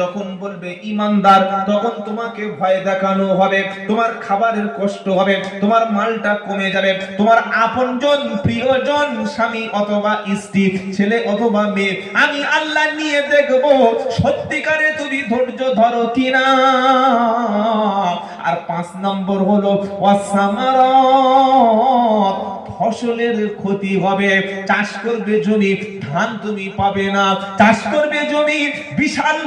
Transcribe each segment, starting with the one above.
যখন বলবে ইমানদার, তখন তোমাকে ভয় দেখানো হবে, তোমার খাবারের কষ্ট হবে, তোমার মালটা কমে যাবে, তোমার আপনজন প্রিয়জন স্বামী অথবা স্ত্রী, ছেলে অথবা মেয়ে, আমি আল্লাহ নিয়ে দেখব সত্যিকারে তুমি ধৈর্য ধরো কিনা। আর 5 নম্বর হলো ওয়াসামারাত, ফসলের ক্ষতি হবে। চাষ করবে জমি, ধান তুমি পাবে না। চাষ করবে জমি, বিশাল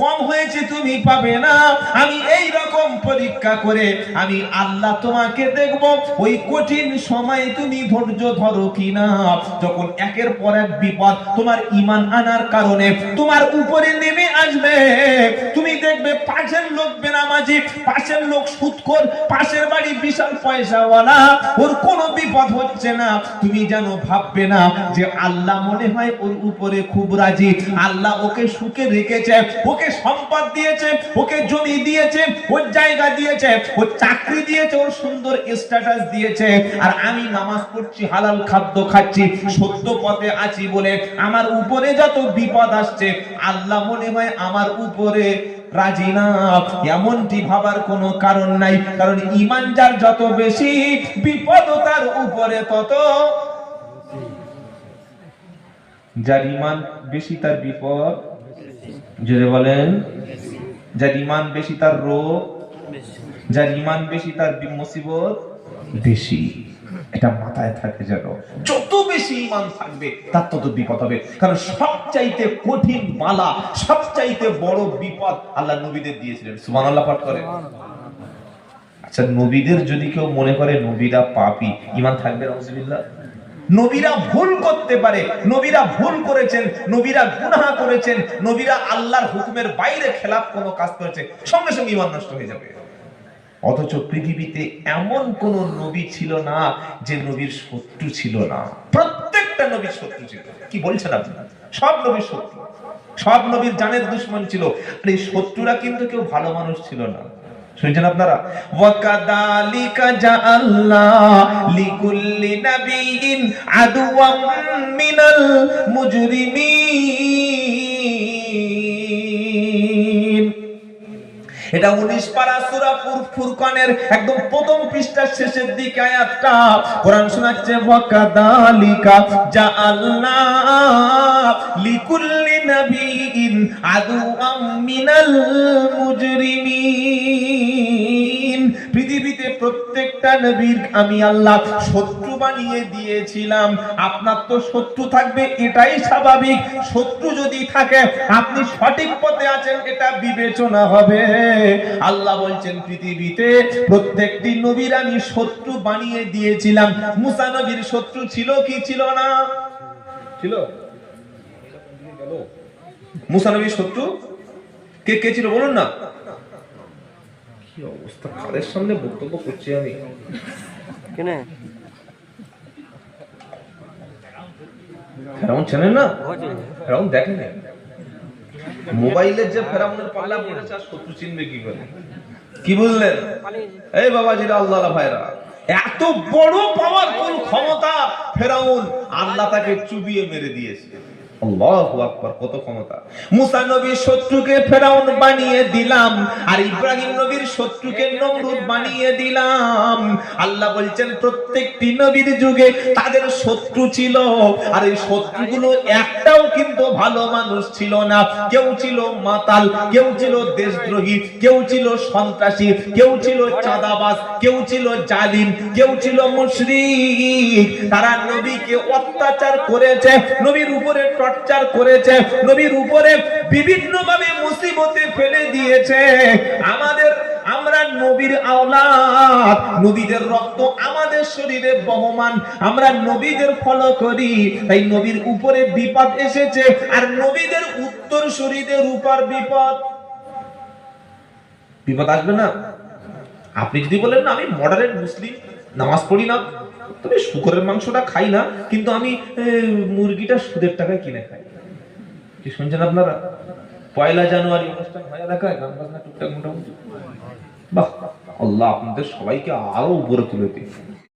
কম হয়েছে, তুমি পাবে না। আমি এই রকম পরীক্ষা করে আমি আল্লাহ তোমাকে দেখব ওই কঠিন সময় তুমি ধৈর্য ধরো কিনা। যখন একের পর এক বিপদ তোমার ঈমান আনার কারণে তোমার উপরে নেমে আসবে, তুমি দেখবে পাশের লোক বেনামাজি, পাশের লোক সুদখোর, পাশের বাড়ি বিশাল পয়সাওয়ালা, ওর কোনো বিপদ হচ্ছে না, তুমি যেন ভাববে না যে আল্লাহ মনে হয় ওর উপরে খুব রাজি, আল্লাহ ওকে সুখে রেখেছে, ওকে সম্পদ দিয়েছে, ওকে জমি দিয়েছে, ওর জায়গা দিয়েছে, ওর চাকরি দিয়েছে, ওর সুন্দর স্ট্যাটাস দিয়েছে, আর আমি নামাজ পড়ছি, হালাল খাদ্য খাচ্ছি, সত্য পথে আছি বলে আমার উপরে যত বিপদ আসছে আল্লাহ মনে হয় আমার উপরে রাজি না। এমনটি ভাবার কোনো কারণ নাই, কারণ ঈমান যার যত বেশি, বিপদ তার উপরে তত। যার ঈমান বেশি তার বিপদ, জোরে বলেন, যার ঈমান বেশি তার রোগ, যার ঈমান বেশি তার মুসিবত বেশি। এটা মাথায় থাকে যেন, যত বেশি ঈমান থাকবে তার তত বিপদ হবে। কারণ সবচাইতে কঠিন বালা, সবচাইতে বড় বিপদ আল্লাহ নবীদের দিয়েছিলেন। সুবহানাল্লাহ পাঠ করে। আচ্ছা, নবীদের যদি কেউ মনে করে নবীরা পাপী, ঈমান থাকবে? নাউজুবিল্লাহ। নবীরা ভুল করতে পারে, নবীরা ভুল করেছেন, নবীরা গুনাহ করেছেন, নবীরা আল্লাহর হুকুমের বাইরে খেলাফ কোনো কাজ করেছে, সঙ্গে সঙ্গে ঈমান নষ্ট হয়ে যাবে। অথচ পৃথিবীতে এমন কোন নবী ছিল না যে নবীর শত্রু ছিল না। প্রত্যেকটা নবীর শত্রু ছিল। কি বলছেন আপনারা? সব নবীর শত্রু, সব নবীর জানের দুশমন ছিল। আর এই শত্রুরা কিন্তু কেউ ভালো মানুষ ছিল না। শুনছেন আপনারা? ওয়াকাদালিকা জাআল্লা লিকুল্লি নাবিয়িন আদওয়াম মিনাল মুজরিমিন। এটা 19 পারা সূরা ফুরকানের একদম প্রথম পৃষ্ঠার শেষের দিকে আয়াতটা। কোরআন শোনাচ্ছে ওয়াকাদালিকা জাআলনা লিকুল্লি নাবিয়িন আদওয়াম মিনাল মুজরিমিন। পৃথিবীতে প্রত্যেকটা নবীর আমি আল্লাহ শত্রু বানিয়ে দিয়েছিলাম। আপনার তো শত্রু থাকবে, এটাই স্বাভাবিক। শত্রু যদি থাকে, আপনি সঠিক পথে আছেন এটা বিবেচনা হবে। আল্লাহ বলছেন পৃথিবীতে প্রত্যেকটি নবীর আমি শত্রু বানিয়ে দিয়েছিলাম। মুসা নবীর শত্রু ছিল কি ছিল না? ছিল। মুসা নবীর শত্রু কে কে ছিল বলুন না? কি অবস্থা, কাদের সামনে বক্তব্য করছি আমি? কেন ফেরাউন চেনেন না? ফেরাউন দেখেন না? মোবাইলের যে ফেরাউনের পাল্লা পড়েছে, আর শত্রু চিনবে কি করে? কি বুঝলেন এই বাবাজিরা, আল্লাহ ভাইরা? এত বড় পাওয়ারফুল ক্ষমতা ফেরাউন, আল্লাহ তাকে চুবিয়ে মেরে দিয়েছে। আল্লাহু আকবার, কত ক্ষমতা! মুসা নবীর শত্রুকে ফেরাউন বানিয়ে দিলাম, আর ইব্রাহিম নবীর শত্রুকে নমরুদ বানিয়ে দিলাম। আল্লাহ বলছেন প্রত্যেকটি নবীর যুগে তাদের শত্রু ছিল, আর এই শত্রুগুলো একটাও কিন্তু ভালো মানুষ ছিল না। কেউ ছিল মাতাল, কেউ ছিল দেশদ্রোহী, কেউ ছিল সন্ত্রাসী, কেউ ছিল চাঁদাবাজ, কেউ ছিল জালিম, কেউ ছিল মুশরিক। তারা নবীকে অত্যাচার করেছে, নবীর উপরে টর্চার করেছে, নবীর উপরে বিভিন্ন ভাবে মুসিবতে ফেলে দিয়েছে। আমরা নবীর আওলাদ, নবীদের রক্ত আমাদের শরীরে বহমান, আমরা নবীদের ফলো করি, তাই নবীর উপরে বিপদ এসেছে, আর নবীদের উত্তরসূরিদের উপর বিপদ আসবে না? আপনি যদি বলেন না আমি মডারেট মুসলিম, নামাজ পড়ি না, তবে শুকরের মাংসটা খাই না, কিন্তু আমি মুরগিটা সুদের টাকায় কিনে খাই। কি শুনছেন আপনারা? 1 জানুয়ারি অনুষ্ঠান হয় এলাকায়, গান বাজনা টুকটাক মোটামুটি। বাহ, আল্লাহ আপনাদের সবাইকে আরো উপরে তুলে দিন।